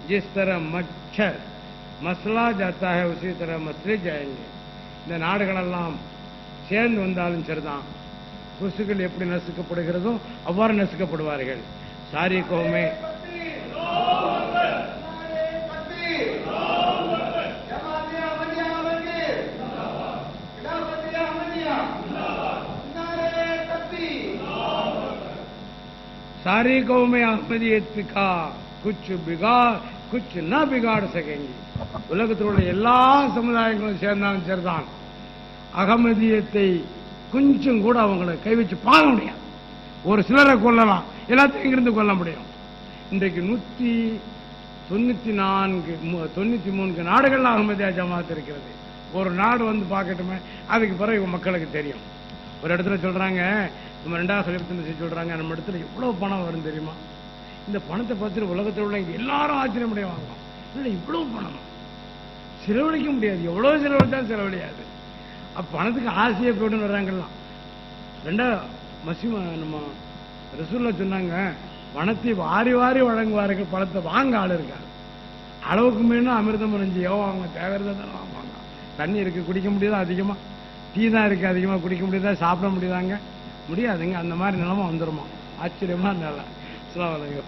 जिस तरह मच्छर मसला जाता है उसी तरह मसले जाएंगे. இந்த நாடுகளெல்லாம் சேர்ந்து வந்தாலும் சரிதான், கொசுக்கள் எப்படி நசுக்கப்படுகிறதோ அவ்வாறு நசுக்கப்படுவார்கள். சாரி கோமே सारी कौमें अहमदियत का कुछ न बिगाड़ सकेंगे. உலகத்தில் உள்ள எல்லா சமுதாயங்களும் சேர்ந்தாலும் சரிதான், அகமதியத்தை கொஞ்சம் கூட அவங்களை கை வச்சு பார்க்க முடியாது. ஒரு சிலரை கொல்லலாம், எல்லாத்தையும் இங்கிருந்து கொல்ல முடியும். இன்றைக்கு 193 நாடுகள் அகமதியா ஜமாத் இருக்கிறது. ஒரு நாடு வந்து பார்க்கட்டுமே, அதுக்கு பிறகு மக்களுக்கு தெரியும். ஒரு இடத்துல சொல்றாங்க, நம்ம 2வது கலிஃபத்துன்னு சொல்றாங்க, நம்ம இடத்துல எவ்வளவு பணம் வரும் தெரியுமா? இந்த பணத்தை பார்த்துட்டு உலகத்தில் உள்ள எல்லாரும் ஆச்சரியம் அடைவாங்க. இல்லை, இவ்வளவு பணம் செலவழிக்க முடியாது, எவ்வளவு செலவழிச்சாலும் செலவழியாது. பணத்துக்கு ஆசையை போயிட்டு வர்றாங்கலாம். 2 நம்ம ரசூலுல்லாஹ் சொன்னாங்க, பணத்தை வாரி வாரி வழங்குவார்கள், பணத்தை வாங்க ஆள் இருக்காங்க. அளவுக்கு மீறினா அமிர்தம் முடிஞ்சு அவங்க தேவைதான் வாங்குவாங்க. தண்ணி இருக்கு, குடிக்க முடியாதா? அதிகமா டீ தான் இருக்கு, அதிகமா குடிக்க முடியாதா? சாப்பிட முடியாதாங்க? முடியாதுங்க. அந்த மாதிரி நிலைமை வந்துருமா? ஆச்சரியமா நிலை. அஸ்ஸலாமு அலைக்கும்.